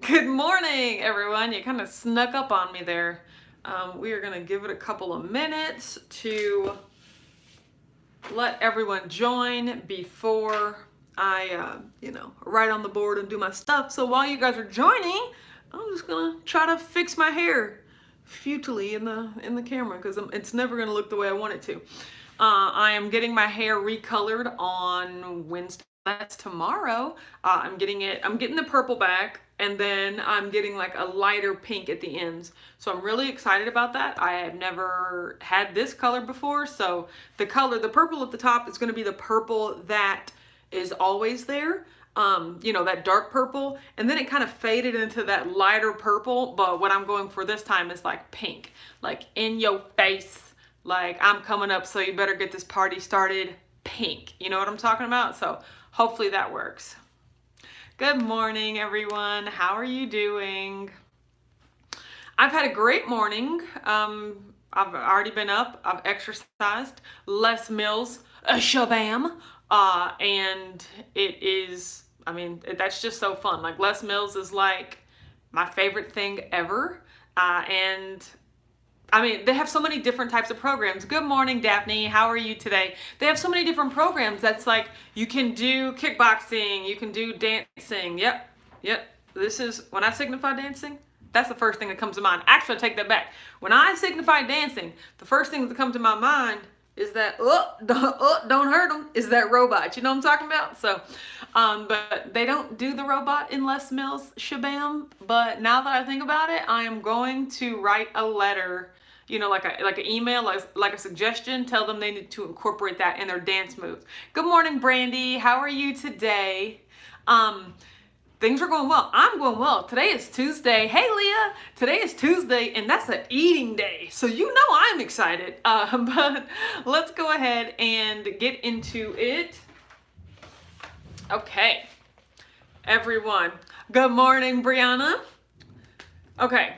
Good morning, everyone. You kind of snuck up on me there. We are going to give it a couple of minutes to let everyone join before I, write on the board and do my stuff. So while you guys are joining, I'm just gonna try to fix my hair futilely in the camera because it's never gonna look the way I want it to. I am getting my hair recolored on Wednesday. That's tomorrow. I'm getting the purple back, and then I'm getting like a lighter pink at the ends. So I'm really excited about that. I have never had this color before, so the purple at the top is going to be the purple that is always there. That dark purple, and then it kind of faded into that lighter purple, but what I'm going for this time is like pink, like in your face, like I'm coming up, so you better get this party started pink. You know what I'm talking about? So hopefully that works. Good morning, everyone. How are you doing? I've had a great morning. I've already been up. I've exercised. Less meals, a shabam. And it is, that's just so fun. Like, Les Mills is like my favorite thing ever. And they have so many different types of programs. Good morning, Daphne. How are you today? They have so many different programs that's like, you can do kickboxing, you can do dancing. Yep. This is, when I signify dancing, that's the first thing that comes to mind. Actually, I take that back. When I signify dancing, the first thing that comes to my mind is that, don't hurt them, is that robot. You know what I'm talking about? So, but they don't do the robot in Les Mills shabam. But now that I think about it, I am going to write a letter, like an email, like a suggestion, tell them they need to incorporate that in their dance moves. Good morning, Brandy. How are you today? Things are going well. I'm going well. Today is Tuesday. Hey, Leah. Today is Tuesday, and that's an eating day. So you know I'm excited. But let's go ahead and get into it. Okay. Everyone. Good morning, Brianna. Okay.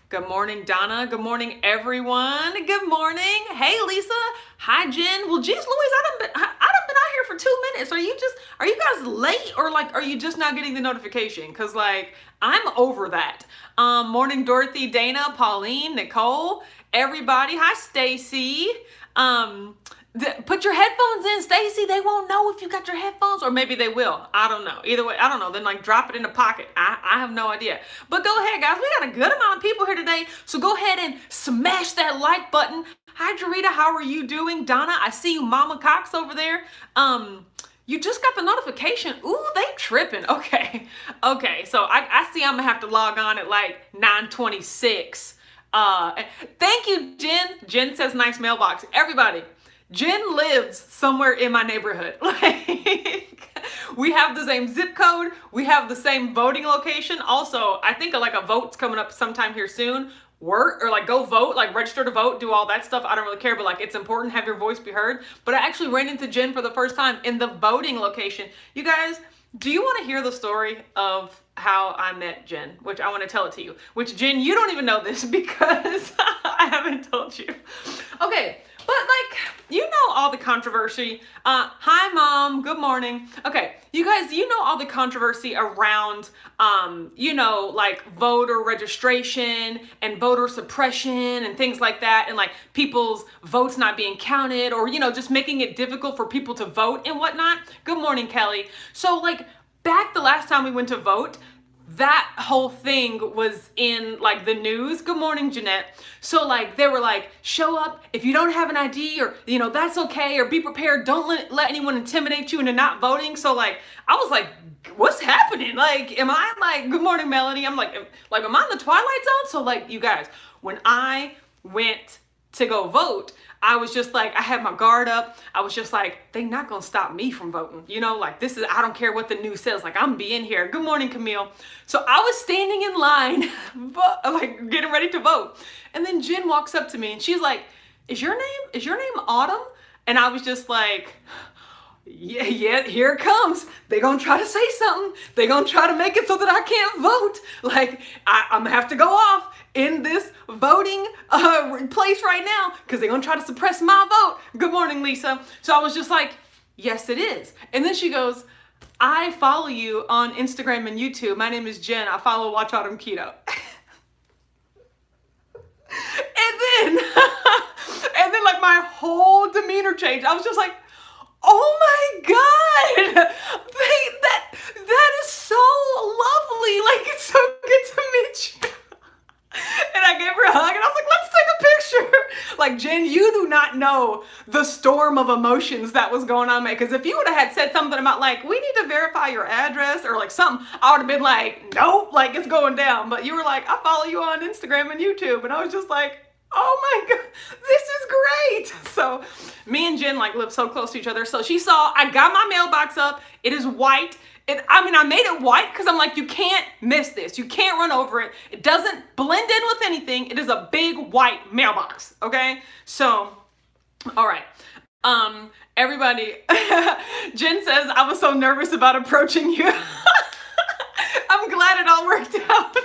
Good morning, Donna. Good morning, everyone. Good morning. Hey, Lisa. Hi, Jen. Well, geez, Louise, I done been out here for 2 minutes. Are you guys late, or like, are you just not getting the notification? Cause like, I'm over that. Morning, Dorothy, Dana, Pauline, Nicole, everybody. Hi, Stacy. Put your headphones in, Stacy. They won't know if you got your headphones, or maybe they will. I don't know. Either way, I don't know. Then like drop it in the pocket. I have no idea. But go ahead, guys. We got a good amount of people here today. So go ahead and smash that like button. Hi, Jarita. How are you doing? Donna, I see you, Mama Cox over there. You just got the notification. Ooh, they tripping. Okay. So I see I'm gonna have to log on at like 9:26. Thank you, Jen. Jen says nice mailbox. Everybody. Jen lives somewhere in my neighborhood. Like, we have the same zip code. We have the same voting location. Also, I think like a vote's coming up sometime here soon. Work or like go vote, like register to vote, do all that stuff. I don't really care, but like it's important to have your voice be heard. But I actually ran into Jen for the first time in the voting location. You guys, do you want to hear the story of how I met Jen? Which I want to tell it to you. Which, Jen, you don't even know this because I haven't told you. Okay. But like, you know all the controversy. Hi, Mom. Good morning. Okay, you guys, you know all the controversy around, like voter registration and voter suppression and things like that, and like people's votes not being counted, or, just making it difficult for people to vote and whatnot. Good morning, Kelly. So like, back the last time we went to vote, that whole thing was in like the news. Good morning, Jeanette. So like, they were like, show up if you don't have an ID, or that's okay, or be prepared, don't let anyone intimidate you into not voting. So like, I was like, what's happening? Like, am I like, good morning, Melody, I'm like am I in the Twilight Zone? So like, you guys, when I went to go vote, I was just like, I had my guard up. I was just like, they not gonna stop me from voting. Like, this is, I don't care what the news says. Like, I'm being here. Good morning, Camille. So I was standing in line, like getting ready to vote. And then Jen walks up to me and she's like, is your name Autumn? And I was just like, yeah, here it comes. They gonna try to say something. They gonna try to make it so that I can't vote. Like, I'm gonna have to go off in this voting place right now because they're gonna try to suppress my vote. Good morning, Lisa. So I was just like, yes, it is. And then she goes, I follow you on Instagram and YouTube. My name is Jen. I follow Watch Autumn Keto. And then, and then like my whole demeanor changed. I was just like, oh my God, that is so lovely. Like, it's so good to meet you. And I gave her a hug and I was like, let's take a picture. Like, Jen, you do not know the storm of emotions that was going on, man. Because if you would have had said something about like, we need to verify your address or like something, I would have been like, nope, like it's going down. But you were like, I follow you on Instagram and YouTube. And I was just like, oh my God, this is great. So me and Jen like live so close to each other. So she saw, I got my mailbox up. It is white. I made it white because I'm like, you can't miss this. You can't run over it. It doesn't blend in with anything. It is a big white mailbox. Okay. So, all right. Everybody, Jen says, I was so nervous about approaching you. I'm glad it all worked out.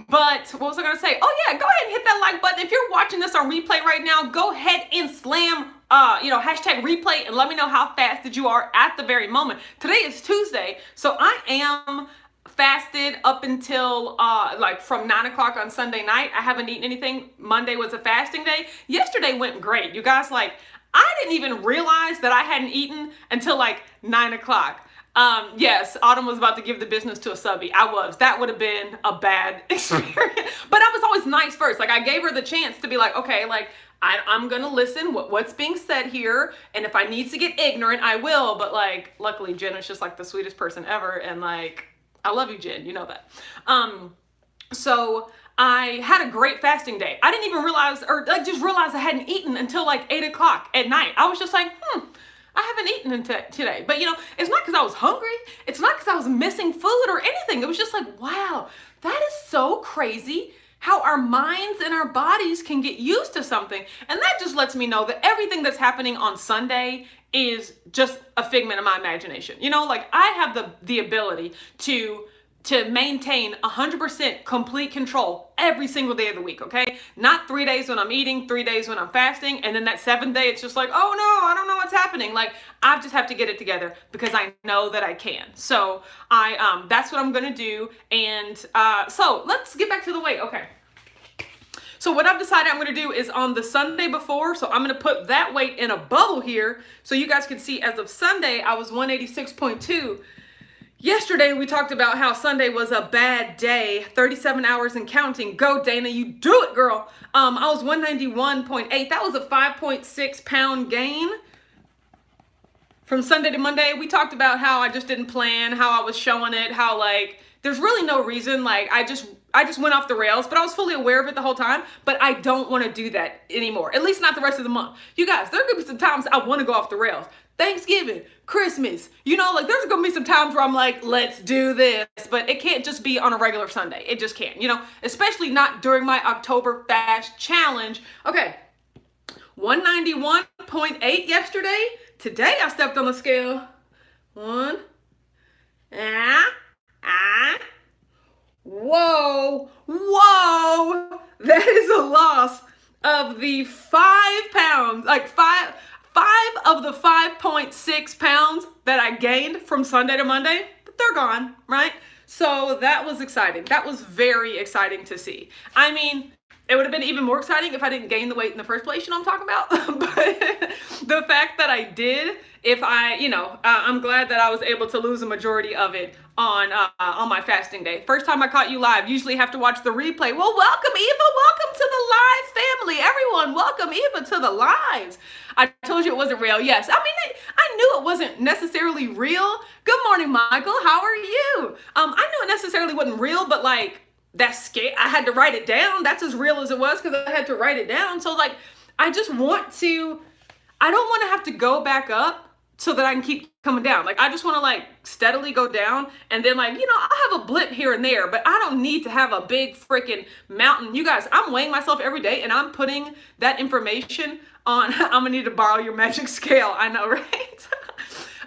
But what was I going to say? Oh yeah, go ahead and hit that like button. If you're watching this on replay right now, go ahead and slam, hashtag replay and let me know how fasted you are at the very moment. Today is Tuesday, so I am fasted up until from 9 o'clock on Sunday night. I haven't eaten anything. Monday was a fasting day. Yesterday went great. You guys, like, I didn't even realize that I hadn't eaten until like 9 o'clock. Yes, Autumn was about to give the business to a subby. I was. That would have been a bad experience. But I was always nice first. Like, I gave her the chance to be like, okay, like, I'm going to listen what's being said here. And if I need to get ignorant, I will. But like, luckily, Jen is just like the sweetest person ever. And like, I love you, Jen. You know that. So I had a great fasting day. I didn't even realize, or I just realized I hadn't eaten until like 8 o'clock at night. I was just like, I haven't eaten today. But it's not because I was hungry. It's not because I was missing food or anything. It was just like, wow, that is so crazy how our minds and our bodies can get used to something. And that just lets me know that everything that's happening on Sunday is just a figment of my imagination. Like, I have the ability to maintain 100% complete control every single day of the week, okay? Not 3 days when I'm eating, 3 days when I'm fasting, and then that 7th day, it's just like, oh no, I don't know what's happening. Like, I just have to get it together because I know that I can. So that's what I'm gonna do. And so let's get back to the weight, okay. So what I've decided I'm gonna do is on the Sunday before, so I'm gonna put that weight in a bubble here so you guys can see as of Sunday, I was 186.2. Yesterday, we talked about how Sunday was a bad day, 37 hours and counting. Go, Dana, you do it, girl. I was 191.8. That was a 5.6 pound gain from Sunday to Monday. We talked about how I just didn't plan, how I was showing it, how like, there's really no reason. Like, I just went off the rails, but I was fully aware of it the whole time. But I don't want to do that anymore, at least not the rest of the month. You guys, there could be some times I want to go off the rails. Thanksgiving, Christmas, like there's gonna be some times where I'm like, let's do this, but it can't just be on a regular Sunday. It just can't, especially not during my October fast challenge. Okay, 191.8 yesterday. Today I stepped on the scale. Whoa, that is a loss of the 5 pounds, like five of the 5.6 pounds that I gained from Sunday to Monday, they're gone, right? So that was exciting. That was very exciting to see. I mean, it would have been even more exciting if I didn't gain the weight in the first place, I'm talking about. But the fact that I did, I'm glad that I was able to lose a majority of it on my fasting day. First time I caught you live. Usually have to watch the replay. Well, welcome, Eva. Welcome to the live family. Everyone, welcome Eva to the lives. I told you it wasn't real. Yes. I knew it wasn't necessarily real. Good morning, Michael. How are you? I knew it necessarily wasn't real, but like, that's scary. I had to write it down. That's as real as it was because I had to write it down. So like, I don't want to have to go back up so that I can keep coming down. Like, I just want to like steadily go down and then like, I'll have a blip here and there, but I don't need to have a big freaking mountain. You guys, I'm weighing myself every day and I'm putting that information on. I'm gonna need to borrow your magic scale. I know, right?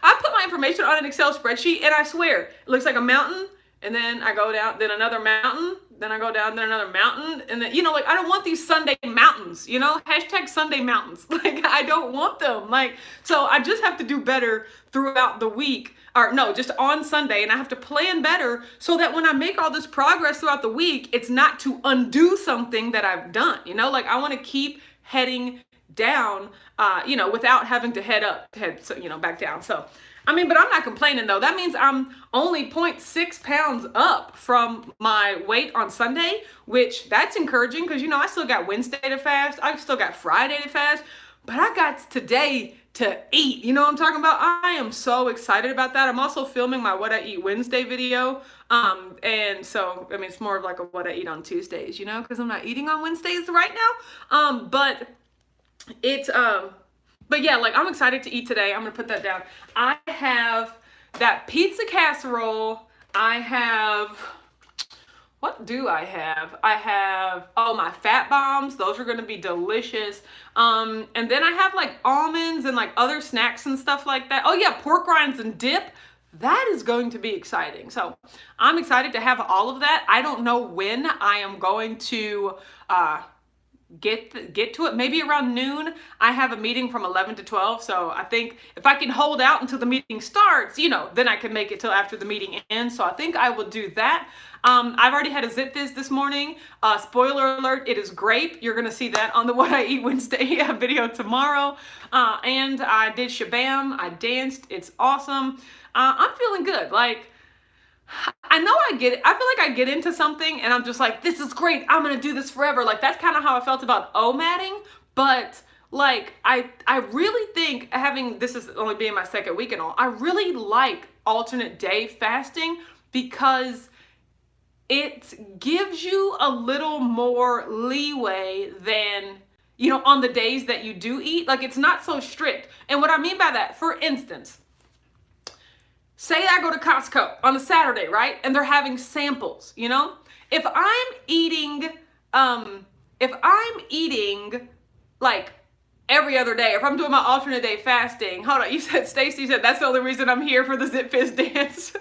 I put my information on an Excel spreadsheet and I swear it looks like a mountain. And then I go down, then another mountain, then I go down there another mountain, and then, like, I don't want these Sunday mountains, hashtag Sunday mountains. Like, I don't want them. Like, so I just have to do better throughout the week, or no, just on Sunday, and I have to plan better so that when I make all this progress throughout the week, it's not to undo something that I've done, like, I want to keep heading down, without having to head back down. So, but I'm not complaining though. That means I'm only 0.6 pounds up from my weight on Sunday, which that's encouraging because, I still got Wednesday to fast. I've still got Friday to fast, but I got today to eat. You know what I'm talking about? I am so excited about that. I'm also filming my What I Eat Wednesday video. And so, it's more of like a What I Eat on Tuesdays, because I'm not eating on Wednesdays right now. But yeah, like, I'm excited to eat today. I'm gonna put that down. I have that pizza casserole. What do I have? I have, my fat bombs. Those are gonna be delicious. And then I have like almonds and like other snacks and stuff like that. Oh yeah, pork rinds and dip. That is going to be exciting. So I'm excited to have all of that. I don't know when I am going to, get to it. Maybe around noon. I have a meeting from 11 to 12. So I think if I can hold out until the meeting starts, then I can make it till after the meeting ends. So I think I will do that. I've already had a Zip Fizz this morning. Spoiler alert, it is grape. You're going to see that on the What I Eat Wednesday video tomorrow. And I did Shabam. I danced. It's awesome. I'm feeling good. Like, I know I get it. I feel like I get into something and I'm just like, this is great. I'm going to do this forever. Like, that's kind of how I felt about OMADing. But like, I really think this is only being my second week and all, I really like alternate day fasting because it gives you a little more leeway than, on the days that you do eat. Like, it's not so strict. And what I mean by that, for instance, say I go to Costco on a Saturday, right? And they're having samples, If I'm eating like every other day, if I'm doing my alternate day fasting, hold on, Stacy said that's the only reason I'm here for the Zip Fizz dance.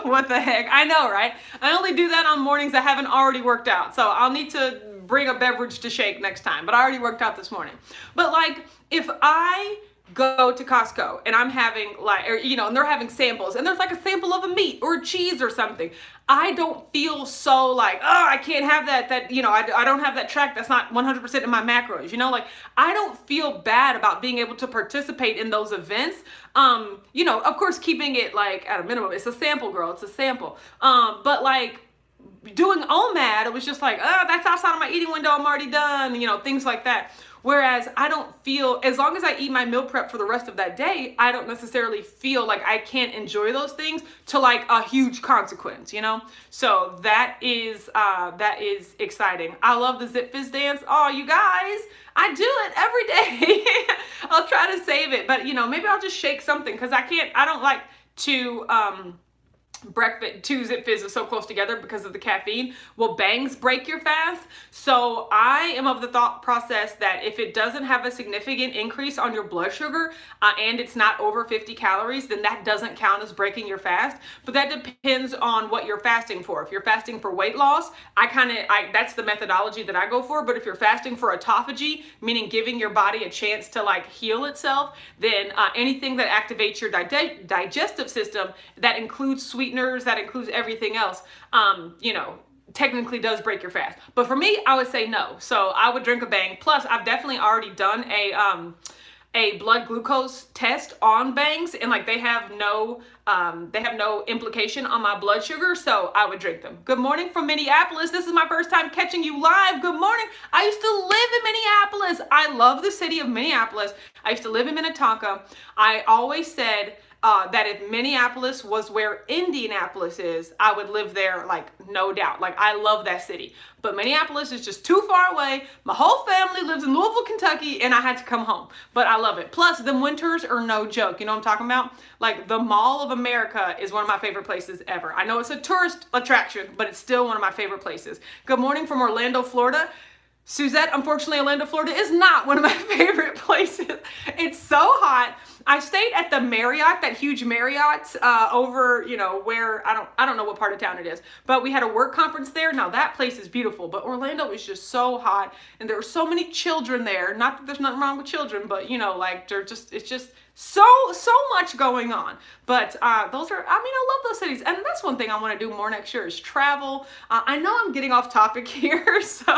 What the heck? I know, right? I only do that on mornings that haven't already worked out. So I'll need to bring a beverage to shake next time, but I already worked out this morning. But like, if I go to Costco and I'm having and they're having samples and there's like a sample of a meat or a cheese or something, I don't feel so like, oh, I can't have that, I don't have that track. That's not 100% in my macros, like, I don't feel bad about being able to participate in those events. Of course, keeping it like at a minimum. It's a sample, girl. It's a sample. But like doing OMAD, it was just like, oh, that's outside of my eating window. I'm already done, things like that. Whereas I don't feel, as long as I eat my meal prep for the rest of that day, I don't necessarily feel like I can't enjoy those things to like a huge consequence, So that is exciting. I love the Zip Fizz dance. Oh, you guys, I do it every day. I'll try to save it, but maybe I'll just shake something because I don't like to, breakfast, two Zip Fizz is so close together because of the caffeine. Will bangs break your fast? So I am of the thought process that if it doesn't have a significant increase on your blood sugar and it's not over 50 calories, then that doesn't count as breaking your fast. But that depends on what you're fasting for. If you're fasting for weight loss, that's the methodology that I go for. But if you're fasting for autophagy, meaning giving your body a chance to like heal itself, then anything that activates your digestive system, that includes sweet that includes everything else, technically does break your fast. But for me, I would say no. So I would drink a bang. Plus, I've definitely already done a blood glucose test on bangs, and like they have no implication on my blood sugar, so I would drink them. Good morning from Minneapolis. This is my first time catching you live. Good morning. I used to live in Minneapolis. I love the city of Minneapolis. I used to live in Minnetonka. I always said that if Minneapolis was where Indianapolis is, I would live there, like, no doubt. Like, I love that city. But Minneapolis is just too far away. My whole family lives in Louisville, Kentucky, and I had to come home. But I love it. Plus, the winters are no joke. You know what I'm talking about? Like, the Mall of America is one of my favorite places ever. I know it's a tourist attraction, but it's still one of my favorite places. Good morning from Orlando, Florida. Suzette, unfortunately, Orlando, Florida is not one of my favorite places. It's so hot. I stayed at the Marriott, that huge Marriott over, you know, where I don't know what part of town it is, but we had a work conference there. Now that place is beautiful, but Orlando is just so hot, and there were so many children there. Not that there's nothing wrong with children, but you know, like it's just so much going on. But those are, I mean, I love those cities, and that's one thing I want to do more next year is travel. I know I'm getting off topic here, so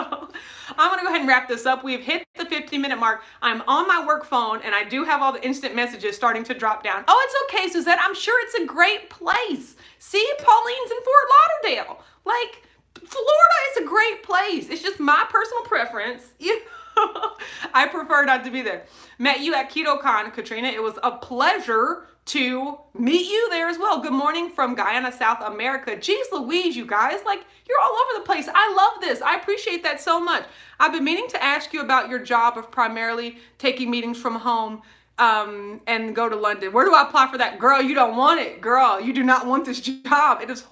I'm gonna go ahead and wrap this up. We've hit the 15-minute mark. I'm on my work phone, and I do have all the instant messages starting to drop down. Oh, it's okay, Suzette. I'm sure it's a great place. See, Pauline's in Fort Lauderdale. Like, Florida is a great place. It's just my personal preference. You know, I prefer not to be there. Met you at KetoCon, Katrina. It was a pleasure to meet you there as well. Good morning from Guyana, South America. Geez Louise, you guys, like, you're all over the place. I love this. I appreciate that so much. I've been meaning to ask you about your job of primarily taking meetings from home and go to London. Where do I apply for that? Girl, you don't want it. Girl, you do not want this job. It is,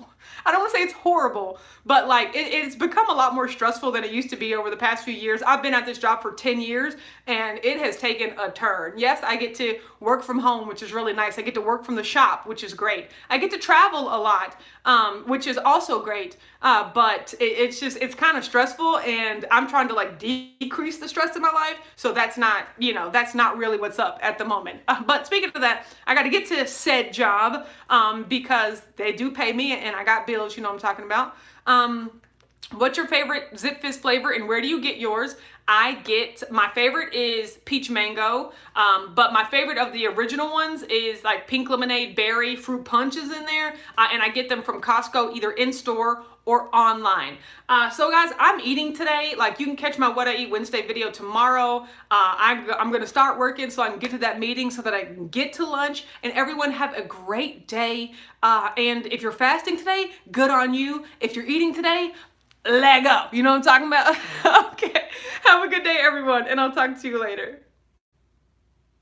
I don't want to say it's horrible, but like it's become a lot more stressful than it used to be over the past few years. I've been at this job for 10 years and it has taken a turn. Yes, I get to work from home, which is really nice. I get to work from the shop, which is great. I get to travel a lot, which is also great. But it's kind of stressful, and I'm trying to like decrease the stress in my life. So that's not, you know, that's not really what's up at the moment. But speaking of that, I got to get to said job because they do pay me and I got bills, you know what I'm talking about. What's your favorite Zip Fizz flavor and where do you get yours? My favorite is peach mango, but my favorite of the original ones is like pink lemonade, berry, fruit punch is in there, and I get them from Costco either in store or online. So guys, I'm eating today. Like, you can catch my What I Eat Wednesday video tomorrow. I'm gonna start working so I can get to that meeting so that I can get to lunch, and everyone have a great day. And if you're fasting today, good on you. If you're eating today, leg up. You know what I'm talking about? Okay. Have a good day, everyone, and I'll talk to you later.